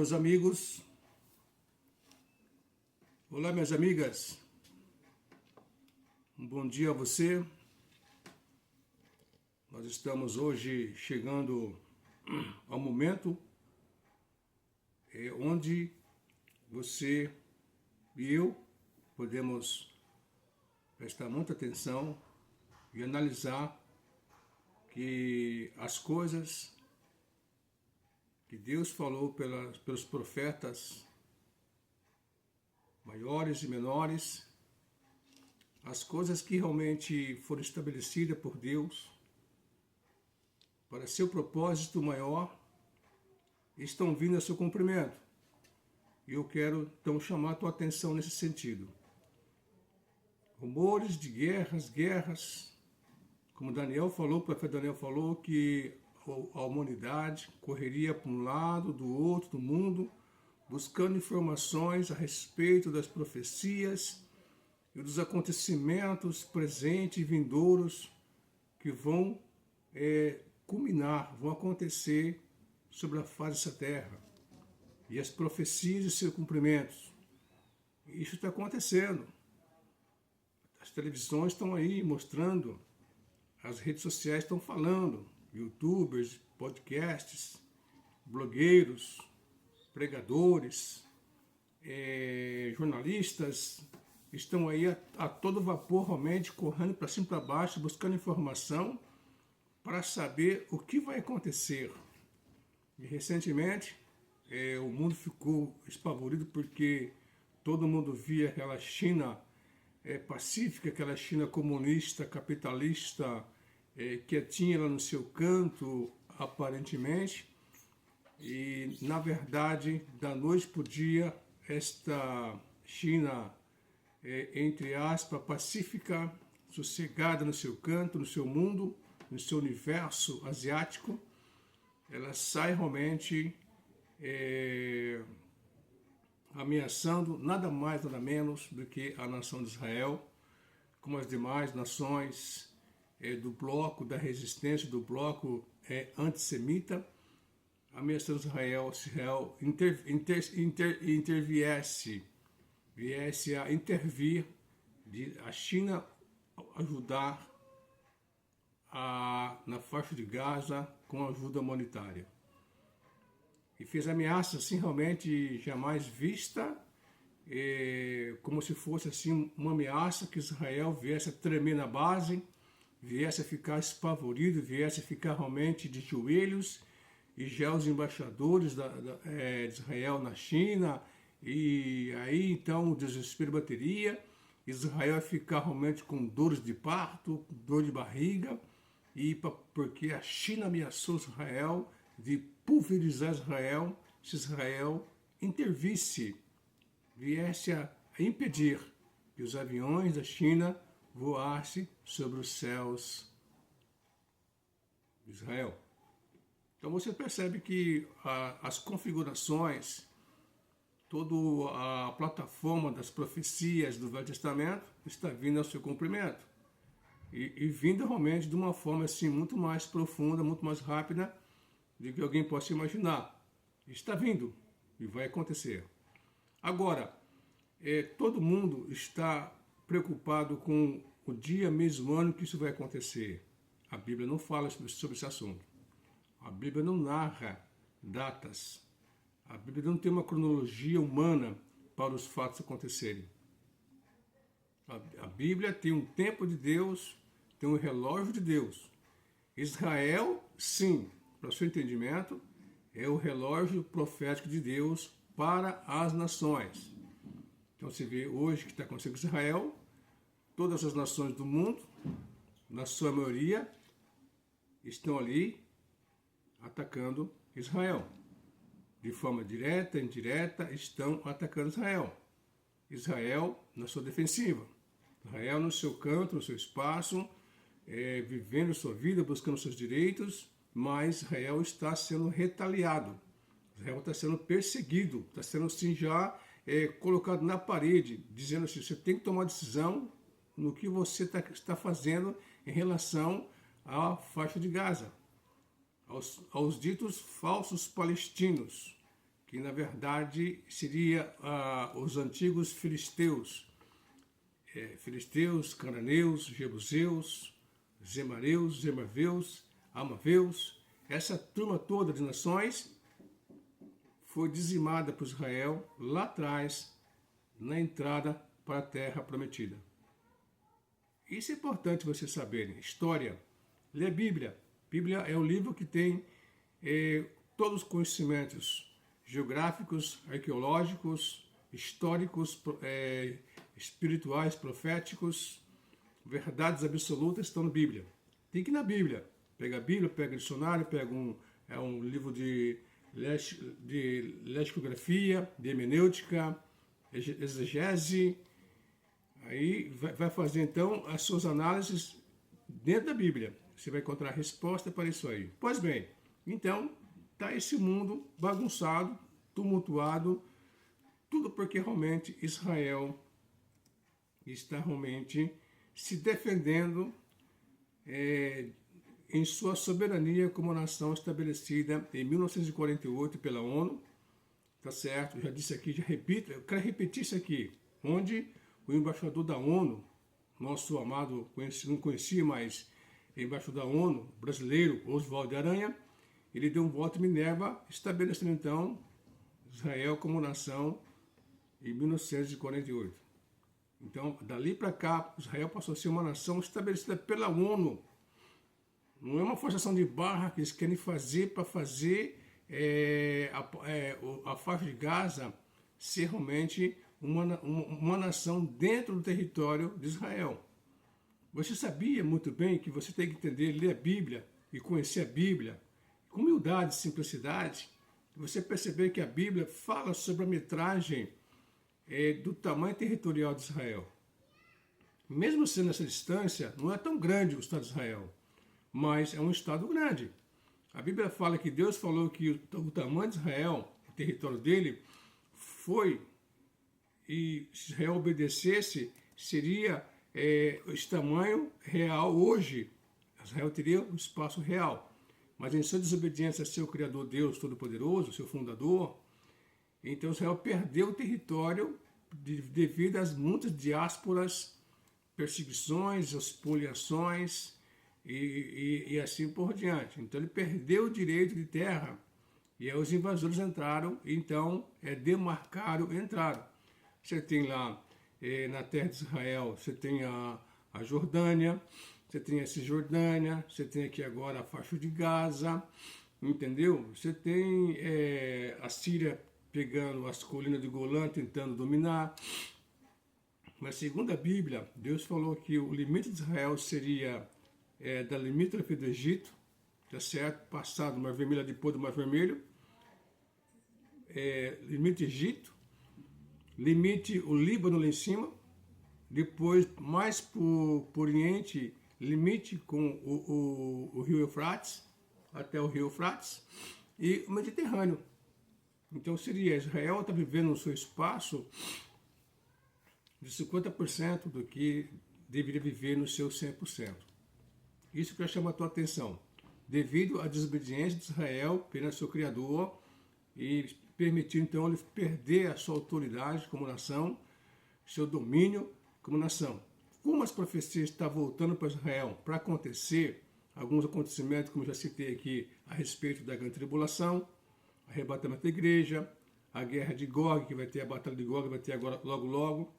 meus amigos. Olá, minhas amigas. Um bom dia a você. Nós estamos hoje chegando ao momento onde você e eu podemos prestar muita atenção e analisar que as coisas que Deus falou pelos profetas maiores e menores, as coisas que realmente foram estabelecidas por Deus para seu propósito maior, estão vindo a seu cumprimento. E eu quero então chamar a tua atenção nesse sentido. Rumores de guerras, como Daniel falou, o profeta Daniel falou que a humanidade correria para um lado, do outro, do mundo, buscando informações a respeito das profecias e dos acontecimentos presentes e vindouros que vão culminar, vão acontecer sobre a face dessa terra. E as profecias e seus cumprimentos. Isso está acontecendo. As televisões estão aí mostrando, as redes sociais estão falando, youtubers, podcasts, blogueiros, pregadores, jornalistas, estão aí a todo vapor realmente correndo para cima e para baixo, buscando informação para saber o que vai acontecer. E recentemente o mundo ficou espavorido porque todo mundo via aquela China pacífica, aquela China comunista, capitalista, quietinha lá no seu canto, aparentemente, e na verdade, da noite para o dia, esta China, entre aspas, pacífica, sossegada no seu canto, no seu mundo, no seu universo asiático, ela sai realmente ameaçando nada mais, nada menos do que a nação de Israel, como as demais nações do bloco da resistência, do bloco antissemita, ameaçando Israel, se Israel viesse a intervir, a China ajudar na faixa de Gaza com ajuda humanitária. E fez ameaça assim realmente jamais vista, como se fosse assim uma ameaça que Israel viesse a tremer na base, viesse a ficar espavorido, viesse a ficar realmente de joelhos, e já os embaixadores de Israel na China, e aí então o desespero bateria, Israel ia ficar realmente com dores de parto, dor de barriga, porque a China ameaçou Israel de pulverizar Israel se Israel intervisse, viesse a impedir que os aviões da China voassem sobre os céus de Israel. Então você percebe que as configurações, toda a plataforma das profecias do Velho Testamento está vindo ao seu cumprimento. E vindo realmente de uma forma assim muito mais profunda, muito mais rápida do que alguém possa imaginar. Está vindo e vai acontecer. Agora, todo mundo está preocupado com o dia, mês, o ano que isso vai acontecer. A Bíblia não fala sobre esse assunto. A Bíblia não narra datas. A Bíblia não tem uma cronologia humana para os fatos acontecerem. A Bíblia tem um tempo de Deus, tem um relógio de Deus. Israel, sim, para o seu entendimento, é o relógio profético de Deus para as nações. Então você vê hoje o que está acontecendo com Israel, todas as nações do mundo, na sua maioria, estão ali atacando Israel. De forma direta, indireta, estão atacando Israel. Israel na sua defensiva. Israel no seu canto, no seu espaço, vivendo sua vida, buscando seus direitos, mas Israel está sendo retaliado. Israel está sendo perseguido, está sendo assim já colocado na parede, dizendo assim, você tem que tomar decisão no que você está fazendo em relação à faixa de Gaza. Aos ditos falsos palestinos, que na verdade seria os antigos filisteus, filisteus, cananeus, jebuseus, zemareus, zemaveus, amaveus, essa turma toda de nações foi dizimada por Israel lá atrás, na entrada para a terra prometida. Isso é importante vocês saberem. História. Lê a Bíblia. Bíblia é um livro que tem todos os conhecimentos geográficos, arqueológicos, históricos, espirituais, proféticos, verdades absolutas estão na Bíblia. Tem que ir na Bíblia. Pega a Bíblia, pega o dicionário, pega um livro de lexicografia, de hermenêutica, exegese. Aí vai fazer então as suas análises dentro da Bíblia. Você vai encontrar resposta para isso aí. Pois bem, então está esse mundo bagunçado, tumultuado, tudo porque realmente Israel está realmente se defendendo em sua soberania como nação estabelecida em 1948 pela ONU, tá certo? Já disse aqui, já repito, eu quero repetir isso aqui, onde o embaixador da ONU, nosso amado, não conhecia, mas embaixador da ONU, brasileiro, Oswaldo de Aranha, ele deu um voto em Minerva, estabelecendo então Israel como nação em 1948. Então, dali para cá, Israel passou a ser uma nação estabelecida pela ONU. Não é uma forçação de barra que eles querem fazer para fazer a faixa de Gaza ser realmente uma nação dentro do território de Israel. Você sabia muito bem que você tem que entender, ler a Bíblia e conhecer a Bíblia com humildade e simplicidade. Você perceber que a Bíblia fala sobre a metragem do tamanho territorial de Israel. Mesmo sendo essa distância, não é tão grande o Estado de Israel, mas é um Estado grande. A Bíblia fala que Deus falou que o tamanho de Israel, o território dele, foi, e se Israel obedecesse, seria esse tamanho real hoje. Israel teria um espaço real. Mas em sua desobediência a seu Criador Deus Todo-Poderoso, seu fundador, então Israel perdeu o território devido às muitas diásporas, perseguições, expoliações e assim por diante. Então ele perdeu o direito de terra e aí os invasores entraram, então demarcaram, entraram. Você tem lá na terra de Israel, você tem a Jordânia, você tem a Cisjordânia, você tem aqui agora a faixa de Gaza, entendeu? Você tem a Síria pegando as colinas de Golã, tentando dominar. Mas segundo a Bíblia, Deus falou que o limite de Israel seria da limítrofe do Egito, tá certo? Passado do Mar Vermelho, depois do Mar Vermelho, limite Egito, limite o Líbano lá em cima, depois mais por oriente, limite com o rio Eufrates, até o rio Eufrates, e o Mediterrâneo. Então seria, Israel está vivendo no seu espaço de 50% do que deveria viver no seu 100%. Isso que eu chamo a tua atenção. Devido à desobediência de Israel perante seu Criador e permitiu então ele perder a sua autoridade como nação, seu domínio como nação. Como as profecias estão voltando para Israel para acontecer, alguns acontecimentos, como eu já citei aqui, a respeito da grande tribulação, arrebatamento da igreja, a guerra de Gog, que vai ter a batalha de Gog, vai ter agora logo logo,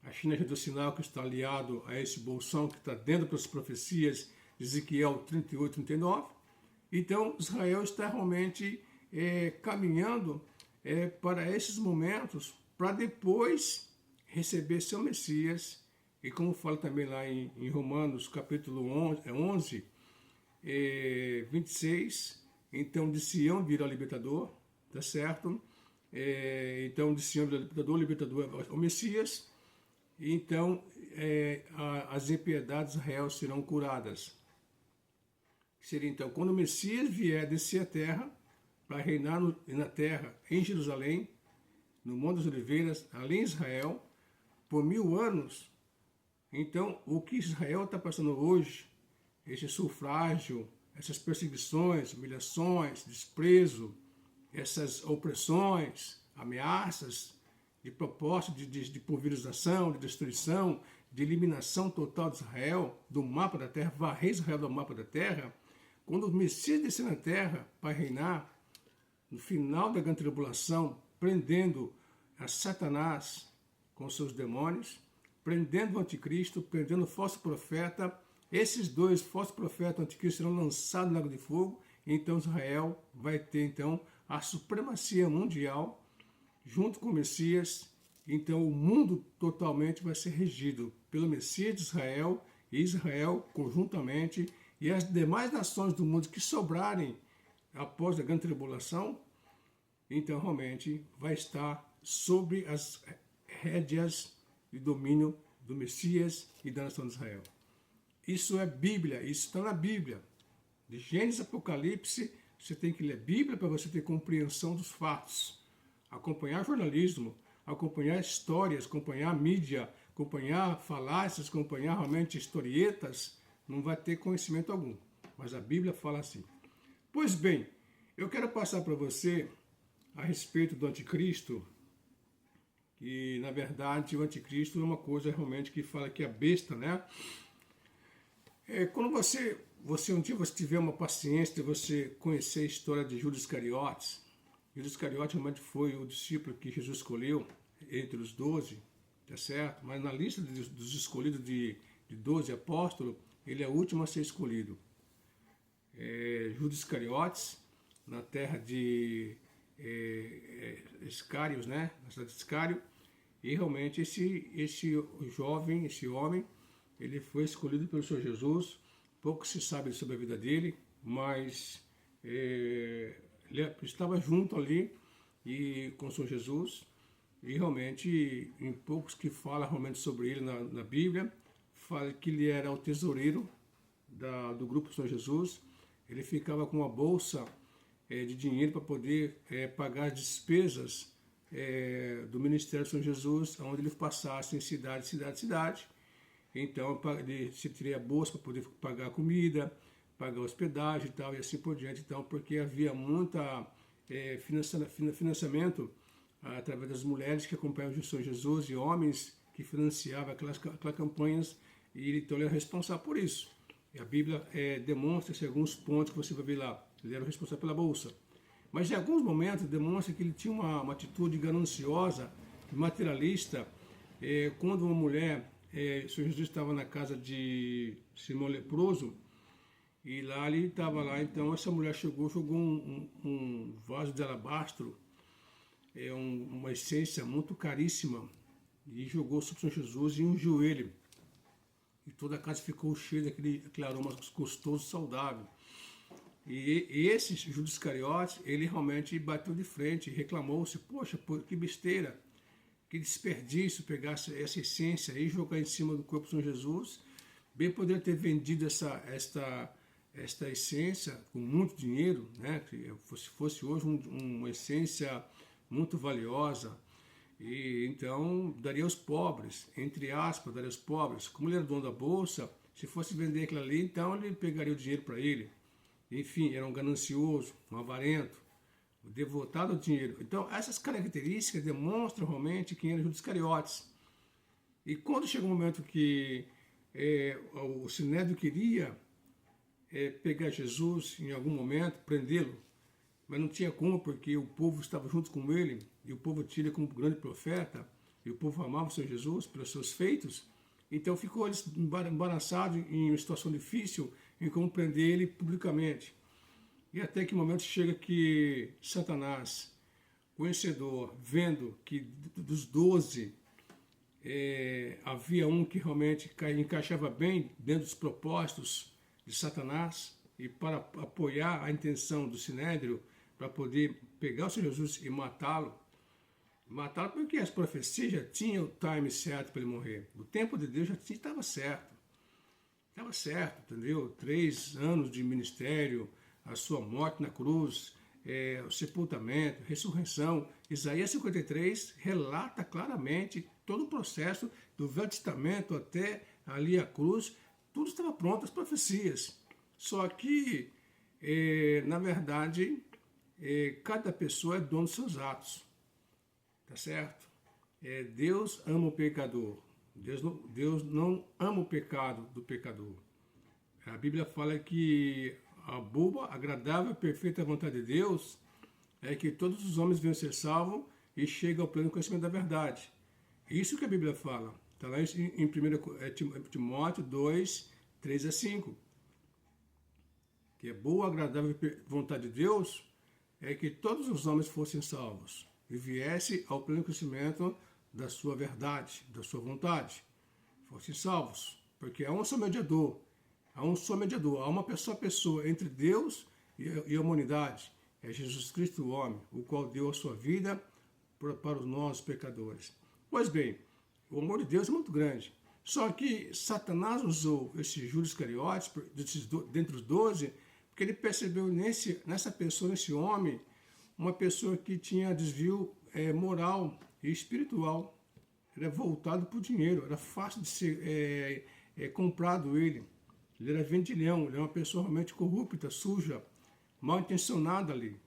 a China já deu sinal que está aliado a esse bolsão que está dentro das profecias de Ezequiel 38, 39. Então, Israel está realmente caminhando para esses momentos, para depois receber seu Messias. E como fala também lá em Romanos, capítulo 11, 26, então de Sião virá o libertador, tá certo? Então de Sião virá o libertador é o Messias. Então as impiedades de Israel serão curadas. Seria então, quando o Messias vier descer a terra, para reinar na terra, em Jerusalém, no Monte das Oliveiras, ali em Israel, por 1000 anos. Então, o que Israel está passando hoje, esse sufrágio, essas perseguições, humilhações, desprezo, essas opressões, ameaças, de propósito de pulverização, de destruição, de eliminação total de Israel do mapa da terra, varrer Israel do mapa da terra, quando o Messias descer na terra para reinar, no final da grande tribulação, prendendo a Satanás com seus demônios, prendendo o anticristo, prendendo o falso profeta, esses dois falsos profetas anticristos serão lançados no lago de fogo, e então Israel vai ter então a supremacia mundial junto com o Messias. Então o mundo totalmente vai ser regido pelo Messias de Israel e Israel conjuntamente, e as demais nações do mundo que sobrarem após a grande tribulação, então realmente vai estar sobre as rédeas de domínio do Messias e da nação de Israel. Isso é Bíblia, isso está na Bíblia. De Gênesis a Apocalipse, você tem que ler Bíblia para você ter compreensão dos fatos. Acompanhar jornalismo, acompanhar histórias, acompanhar mídia, acompanhar falácias, acompanhar realmente historietas, não vai ter conhecimento algum. Mas a Bíblia fala assim. Pois bem, eu quero passar para você a respeito do anticristo, que na verdade o anticristo é uma coisa realmente que fala que é besta, né? Quando você um dia você tiver uma paciência de você conhecer a história de Judas Iscariotes, Judas Iscariotes realmente foi o discípulo que Jesus escolheu entre os 12, tá certo? Mas na lista dos escolhidos de 12 apóstolos, ele é o último a ser escolhido. Judas Iscariotes, na terra de Iscários, né? Na cidade de Iscário, e realmente esse jovem, esse homem, ele foi escolhido pelo Senhor Jesus. Pouco se sabe sobre a vida dele, mas ele estava junto ali e com o Senhor Jesus, e realmente, em poucos que falam realmente sobre ele na Bíblia, fala que ele era o tesoureiro do grupo do Senhor Jesus. Ele ficava com uma bolsa de dinheiro para poder pagar as despesas do ministério do Senhor Jesus, onde ele passasse em cidade. Então, ele se teria bolsa para poder pagar comida, pagar hospedagem e tal, e assim por diante. Então, porque havia muita financiamento através das mulheres que acompanhavam o Senhor Jesus e homens que financiavam aquelas campanhas, e então ele era responsável por isso. E a Bíblia demonstra alguns pontos que você vai ver lá. Ele era o responsável pela bolsa. Mas em alguns momentos demonstra que ele tinha uma atitude gananciosa, materialista, quando uma mulher, o Senhor Jesus estava na casa de Simão Leproso, e lá ele estava lá, então essa mulher jogou um vaso de alabastro, uma essência muito caríssima, e jogou sobre o Senhor Jesus e ungiu ele. E toda a casa ficou cheia daquele aroma gostoso, saudável. E esse Judas Iscariotes, ele realmente bateu de frente, reclamou-se: poxa, que besteira, que desperdício pegar essa essência e jogar em cima do corpo do Senhor Jesus. Bem poderia ter vendido esta essência com muito dinheiro, né? Se fosse hoje uma essência muito valiosa, e então daria aos pobres, entre aspas, daria aos pobres. Como ele era dono da bolsa, se fosse vender aquilo ali, então ele pegaria o dinheiro para ele. Enfim, era um ganancioso, um avarento, um devotado ao dinheiro. Então, essas características demonstram realmente quem era Judas Iscariotes. E quando chega um momento que o Sinédrio queria pegar Jesus em algum momento, prendê-lo, mas não tinha como, porque o povo estava junto com ele, e o povo tinha ele como grande profeta, e o povo amava o Senhor Jesus pelos seus feitos. Então ficou eles embaraçados em uma situação difícil em como prender ele publicamente. E até que o momento chega que Satanás, conhecedor, vendo que dos 12 havia um que realmente encaixava bem dentro dos propósitos de Satanás, e para apoiar a intenção do Sinédrio, para poder pegar o Senhor Jesus e matá-lo porque as profecias já tinham o time certo para ele morrer. O tempo de Deus já estava certo. Estava certo, entendeu? 3 anos de ministério, a sua morte na cruz, o sepultamento, ressurreição. Isaías 53 relata claramente todo o processo do Velho Testamento até ali a cruz. Tudo estava pronto, as profecias. Só que, na verdade, cada pessoa é dono dos seus atos, tá certo? Deus ama o pecador. Deus não ama o pecado do pecador. A Bíblia fala que a boa, agradável e perfeita vontade de Deus é que todos os homens venham ser salvos e cheguem ao pleno conhecimento da verdade. Isso que a Bíblia fala. Está lá em 1 Timóteo 2, 3 a 5. Que é boa, agradável e vontade de Deus é que todos os homens fossem salvos e viessem ao pleno conhecimento da sua verdade, da sua vontade. Fossem salvos. Porque há um só mediador. Há uma pessoa entre Deus e a humanidade. É Jesus Cristo, o homem, o qual deu a sua vida para nós, pecadores. Pois bem, o amor de Deus é muito grande. Só que Satanás usou esse Judas Iscariotes, dentre os 12, porque ele percebeu nessa pessoa, nesse homem, uma pessoa que tinha desvio moral e espiritual. Era voltado para o dinheiro, era fácil de ser comprado ele. Ele era vendilhão, ele era uma pessoa realmente corrupta, suja, mal intencionada ali.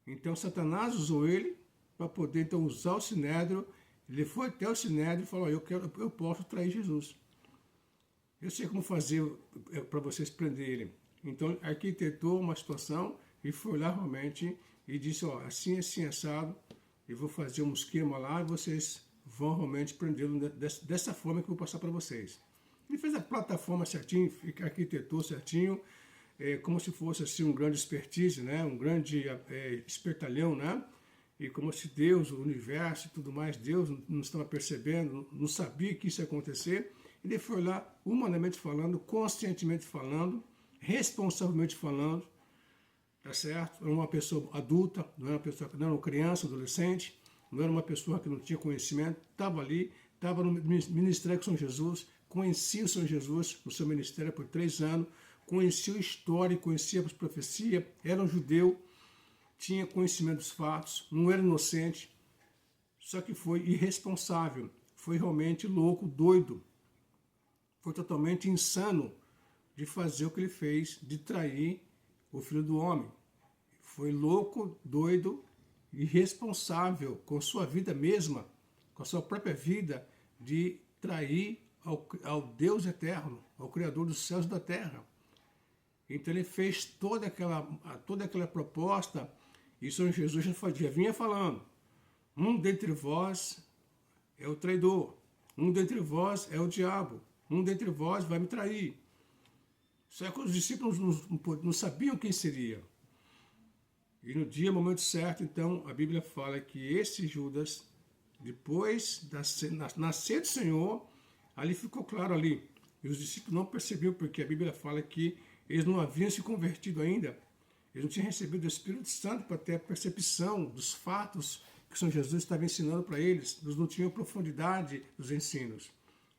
Então Satanás usou ele para poder então usar o Sinédrio. Ele foi até o Sinédrio e falou: eu posso trair Jesus. Eu sei como fazer para vocês prender ele. Então arquitetou uma situação e foi lá realmente e disse: assim, assado, eu vou fazer um esquema lá e vocês vão realmente prendê-lo dessa forma que eu vou passar para vocês. Ele fez a plataforma certinho, arquitetou certinho, como se fosse assim um grande expertise, né? Um grande espertalhão, né? E como se Deus, o universo e tudo mais, Deus não estava percebendo, não sabia que isso ia acontecer. Ele foi lá, humanamente falando, conscientemente falando, responsavelmente falando, tá certo? Era uma pessoa adulta, não era uma criança, adolescente, não era uma pessoa que não tinha conhecimento, estava ali, estava no ministério com São Jesus, conhecia o Senhor Jesus no seu ministério por 3 anos, conhecia a história, conhecia as profecias, era um judeu, tinha conhecimento dos fatos, não era inocente, só que foi irresponsável, foi realmente louco, doido, foi totalmente insano de fazer o que ele fez, de trair o Filho do Homem. Foi louco, doido, irresponsável com sua vida mesma, com a sua própria vida, de trair ao Deus eterno, ao Criador dos céus e da terra. Então ele fez toda aquela proposta, e o Senhor Jesus já vinha falando: um dentre vós é o traidor, um dentre vós é o diabo, um dentre vós vai me trair. Só que os discípulos não sabiam quem seria. E no dia, momento certo, então, a Bíblia fala que esse Judas, depois da nascer do Senhor, ali ficou claro ali. E os discípulos não perceberam, porque a Bíblia fala que eles não haviam se convertido ainda. Eles não tinham recebido o Espírito Santo para ter a percepção dos fatos que o Senhor Jesus estava ensinando para eles. Eles não tinham profundidade dos ensinos.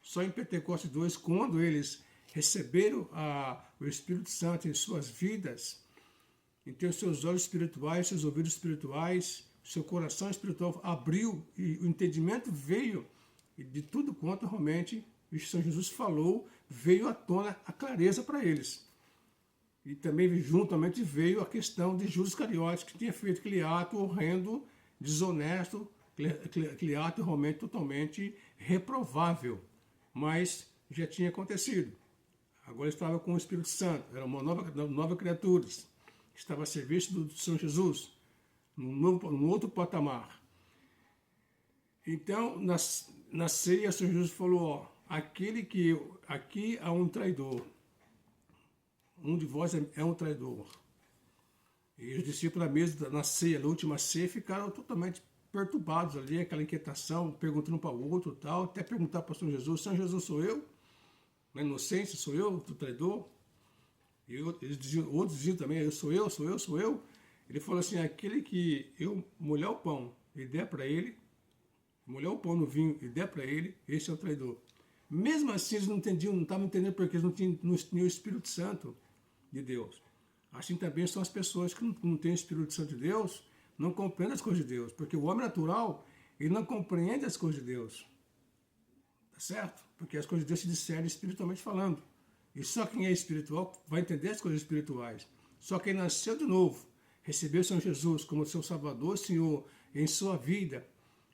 Só em Pentecostes 2, quando eles receberam o Espírito Santo em suas vidas, então os seus olhos espirituais, seus ouvidos espirituais, seu coração espiritual abriu e o entendimento veio de tudo quanto realmente o Senhor Jesus falou, veio à tona a clareza para eles. E também juntamente veio a questão de Judas Iscariotes, que tinha feito aquele ato horrendo, desonesto, aquele ato realmente totalmente reprovável, mas já tinha acontecido. Agora estava com o Espírito Santo, era uma nova criatura, estava a serviço do Senhor Jesus, num outro patamar. Então, na ceia, o Senhor Jesus falou: aqui há um traidor, um de vós é um traidor. E os discípulos na ceia, na última ceia, ficaram totalmente perturbados ali, aquela inquietação, perguntando um para o outro, tal, até perguntar para o Senhor Jesus: Senhor Jesus, sou eu? Na inocência, sou eu o traidor? E outros diziam também: eu sou eu. Ele falou assim: aquele que eu molhar o pão e der para ele, molhar o pão no vinho e der para ele, esse é o traidor. Mesmo assim, eles não entendiam, não estavam entendendo porque eles não tinham o Espírito Santo de Deus. Assim também são as pessoas que não têm o Espírito Santo de Deus, não compreendem as coisas de Deus, porque o homem natural, ele não compreende as coisas de Deus. Tá certo? Porque as coisas de Deus se discernem espiritualmente falando. E só quem é espiritual vai entender as coisas espirituais. Só quem nasceu de novo, recebeu o Senhor Jesus como seu Salvador, Senhor, em sua vida,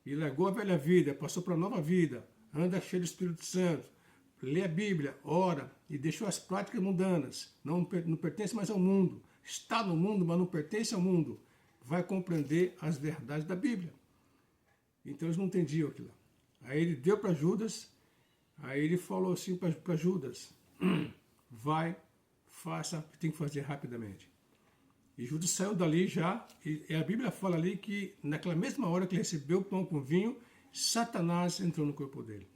e largou a velha vida, passou para a nova vida, anda cheio do Espírito Santo, lê a Bíblia, ora e deixou as práticas mundanas, não pertence mais ao mundo, está no mundo, mas não pertence ao mundo, vai compreender as verdades da Bíblia. Então eles não entendiam aquilo. Aí ele deu para Judas, aí ele falou assim para Judas, vai, faça o que tem que fazer rapidamente. E Judas saiu dali já, e a Bíblia fala ali que naquela mesma hora que ele recebeu o pão com vinho, Satanás entrou no corpo dele.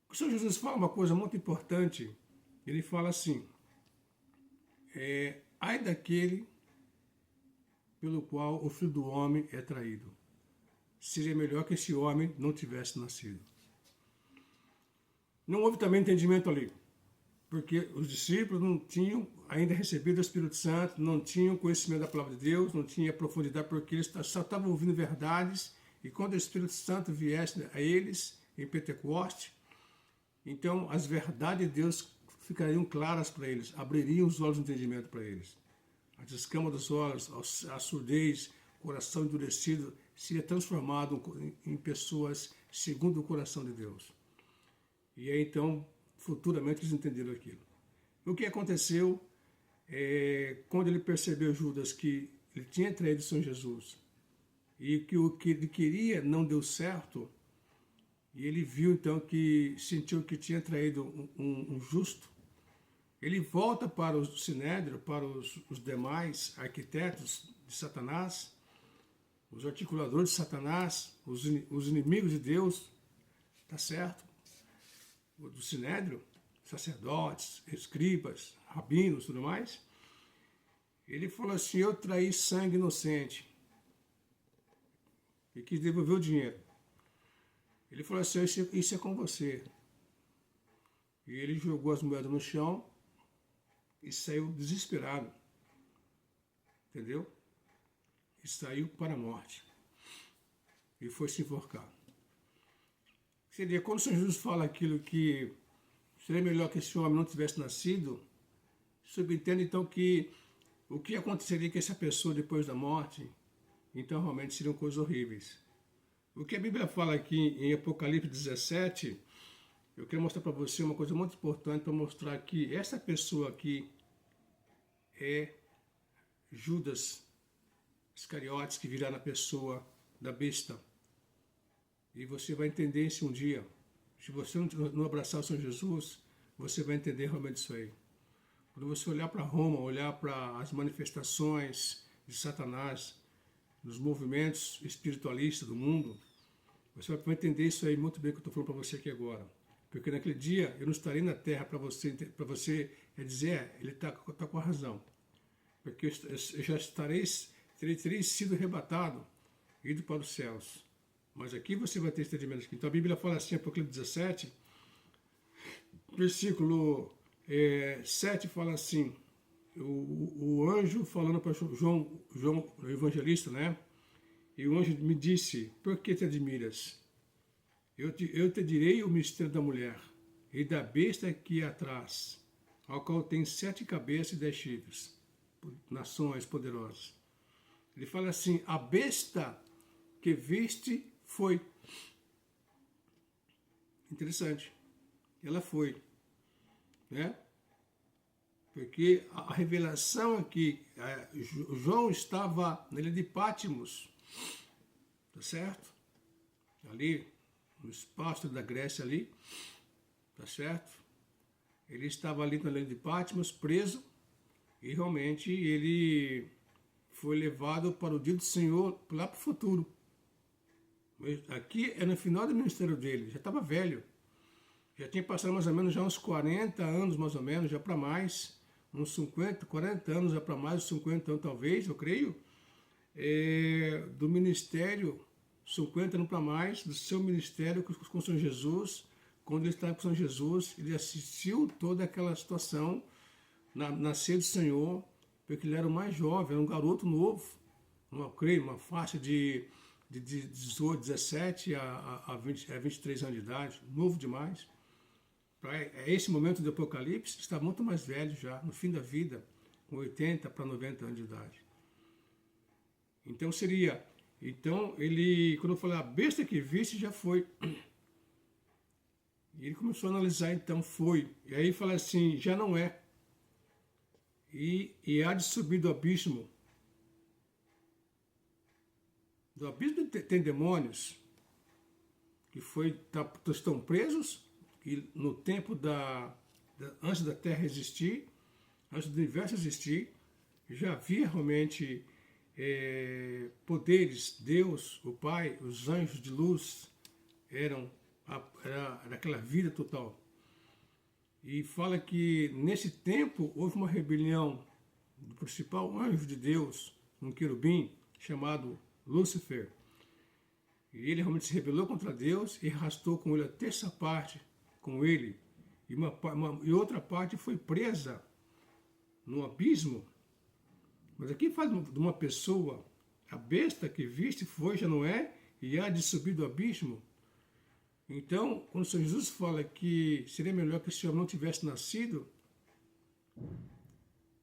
O Senhor Jesus fala uma coisa muito importante, ele fala assim, ai daquele pelo qual o Filho do Homem é traído. Seria melhor que esse homem não tivesse nascido. Não houve também entendimento ali, porque os discípulos não tinham ainda recebido o Espírito Santo, não tinham conhecimento da palavra de Deus, não tinham profundidade, porque eles só estavam ouvindo verdades, e quando o Espírito Santo viesse a eles, em Pentecoste, então as verdades de Deus ficariam claras para eles, abririam os olhos do entendimento para eles. As escamas dos olhos, a surdez, o coração endurecido, seria transformado em pessoas segundo o coração de Deus. E aí então, futuramente eles entenderam aquilo. O que aconteceu quando ele percebeu, Judas, que ele tinha traído o Senhor Jesus e que o que ele queria não deu certo, e ele viu então que sentiu que tinha traído um justo, ele volta para o Sinédrio, para os demais arquitetos de Satanás, os articuladores de Satanás, os inimigos de Deus, tá certo? Do Sinédrio, sacerdotes, escribas, rabinos, tudo mais. Ele falou assim, eu traí sangue inocente e quis devolver o dinheiro. Ele falou assim, isso é com você. E ele jogou as moedas no chão e saiu desesperado, entendeu? E saiu para a morte. E foi se enforcar. Seria, quando o Senhor Jesus fala aquilo que seria melhor que esse homem não tivesse nascido, subentende então que o que aconteceria com essa pessoa depois da morte, então realmente seriam coisas horríveis. O que a Bíblia fala aqui em Apocalipse 17, eu quero mostrar para você uma coisa muito importante para mostrar que essa pessoa aqui é Judas Iscariotes, que virá na pessoa da besta. E você vai entender isso um dia. Se você não abraçar o Senhor Jesus, você vai entender realmente isso aí. Quando você olhar para Roma, olhar para as manifestações de Satanás, nos movimentos espiritualistas do mundo, você vai entender isso aí muito bem que eu estou falando para você aqui agora. Porque naquele dia eu não estarei na terra para você dizer, ele está com a razão. Porque eu já terei sido arrebatado, ido para os céus. Mas aqui você vai ter entendimento. Então a Bíblia fala assim, Apocalipse 17, versículo 7 fala assim, o anjo falando para João, o evangelista, né? E o anjo me disse, por que te admiras? Eu te direi o mistério da mulher e da besta que é atrás, ao qual tem 7 cabeças e 10 chifres, nações poderosas. Ele fala assim, a besta que viste foi. Interessante. Ela foi, né? Porque a revelação aqui, João estava na ilha de Patmos, tá certo? Ali, no espaço da Grécia ali, tá certo? Ele estava ali na ilha de Patmos, preso, e realmente ele foi levado para o dia do Senhor, lá para o futuro. Aqui é no final do ministério dele, já estava velho. Já tinha passado mais ou menos já uns 40 anos, mais ou menos, já para mais. Uns 50, 40 anos, já para mais, uns 50 anos talvez, eu creio. Do ministério, 50 anos para mais, do seu ministério com o Senhor Jesus. Quando ele estava com o Senhor Jesus, ele assistiu toda aquela situação, nascer do Senhor, porque ele era o mais jovem, era um garoto novo. Eu creio, uma faixa de 18, 17 a 23 anos de idade, novo demais. Para esse momento do Apocalipse, está muito mais velho já, no fim da vida, com 80 para 90 anos de idade. Então seria, então ele, quando eu falei a besta que viste, já foi. E ele começou a analisar, então foi. E aí fala assim, já não é. E há de subir do abismo. Do abismo tem demônios que estão presos, que no tempo antes da Terra existir, antes do universo existir, já havia realmente poderes. Deus, o Pai, os anjos de luz era aquela vida total. E fala que nesse tempo houve uma rebelião do principal anjo de Deus, um querubim chamado Lúcifer. E ele realmente se rebelou contra Deus e arrastou com ele a terça parte com ele. E outra parte foi presa no abismo. Mas aqui fala de uma pessoa, a besta que viste foi, já não é, e há de subir do abismo. Então, quando o Senhor Jesus fala que seria melhor que esse homem não tivesse nascido,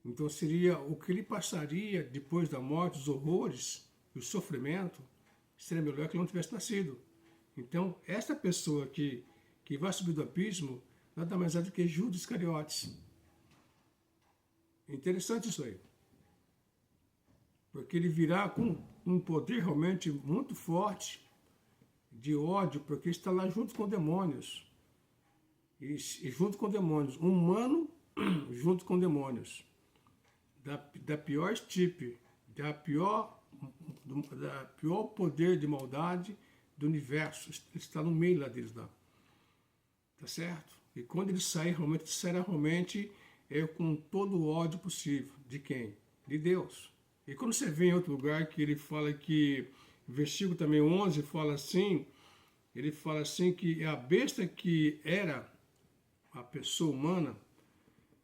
então seria o que ele passaria depois da morte, os horrores, o sofrimento, seria melhor que ele não tivesse nascido. Então, esta pessoa que vai subir do abismo, nada mais é do que Judas Iscariotes. Interessante isso aí. Porque ele virá com um poder realmente muito forte, de ódio, porque está lá junto com demônios. E junto com demônios. Humano junto com demônios. Da pior estirpe, da pior poder de maldade do universo. Ele está no meio lá deles lá. Tá certo? E quando ele sairá realmente com todo o ódio possível. De quem? De Deus. E quando você vê em outro lugar que ele fala que, versículo também 11, ele fala assim que a besta que era a pessoa humana,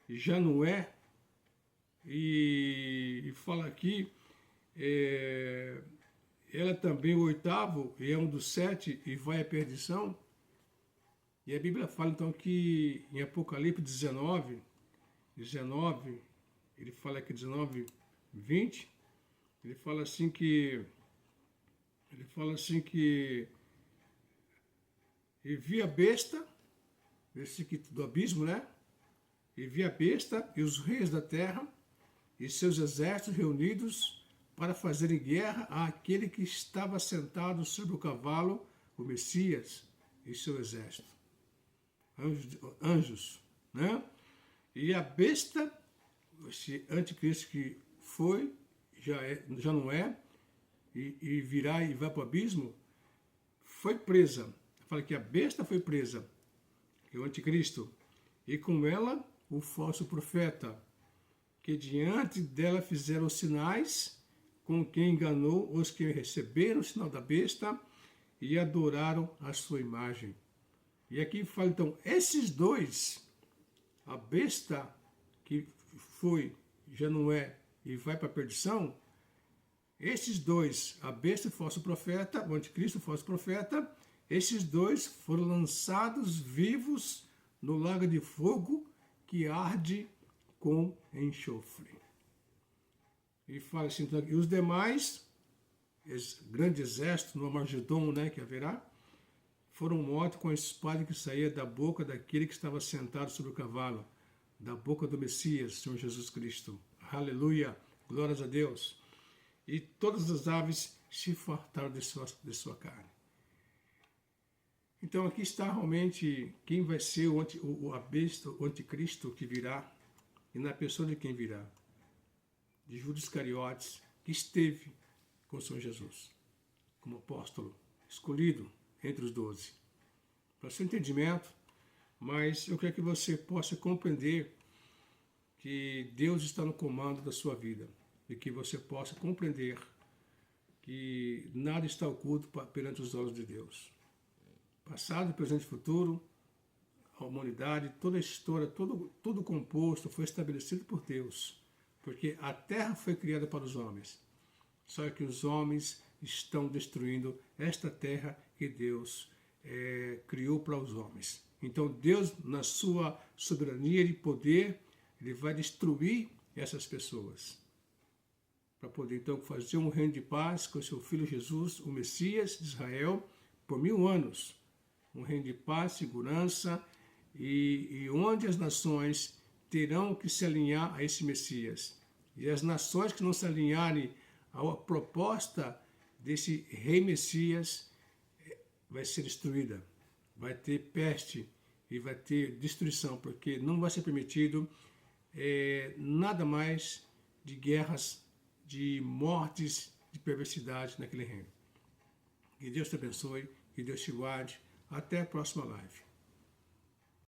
já não é, e fala aqui, ela também o oitavo, e é um dos 7, e vai à perdição. E a Bíblia fala então que em Apocalipse 19, ele fala aqui 19, 20, ele fala assim que e vi a besta, versículo do abismo, né? E vi a besta e os reis da terra e seus exércitos reunidos para fazerem guerra àquele que estava sentado sobre o cavalo, o Messias e seu exército. Anjos, né? E a besta, esse anticristo que foi, já não é, e virá e vai para o abismo, foi presa. Fala que a besta foi presa, que é o anticristo, e com ela o falso profeta, que diante dela fizeram sinais, com quem enganou os que receberam o sinal da besta e adoraram a sua imagem. E aqui fala então, esses dois, a besta que foi, já não é, e vai para a perdição, esses dois, a besta e o falso profeta, o anticristo e o falso profeta, esses dois foram lançados vivos no lago de fogo que arde com enxofre. E fala assim, então, e os demais, esse grande exército no Armagedon, né, que haverá, foram mortos com a espada que saía da boca daquele que estava sentado sobre o cavalo, da boca do Messias, Senhor Jesus Cristo. Aleluia, glórias a Deus. E todas as aves se fartaram de sua carne. Então aqui está realmente quem vai ser a besta, o anticristo que virá, e na pessoa de quem virá. De Judas Iscariotes, que esteve com o Senhor Jesus, como apóstolo, escolhido entre os 12. Para seu entendimento, mas eu quero que você possa compreender que Deus está no comando da sua vida, e que você possa compreender que nada está oculto perante os olhos de Deus. Passado, presente e futuro, a humanidade, toda a história, tudo composto foi estabelecido por Deus, porque a terra foi criada para os homens. Só que os homens estão destruindo esta terra que Deus criou para os homens. Então Deus, na sua soberania e poder, Ele vai destruir essas pessoas. para poder então fazer um reino de paz com o seu Filho Jesus, o Messias de Israel, por 1000 anos. Um reino de paz, segurança, e onde as nações terão que se alinhar a esse Messias. E as nações que não se alinharem à proposta desse rei Messias vai ser destruída. Vai ter peste e vai ter destruição, porque não vai ser permitido nada mais de guerras, de mortes, de perversidade naquele reino. Que Deus te abençoe, que Deus te guarde. Até a próxima live.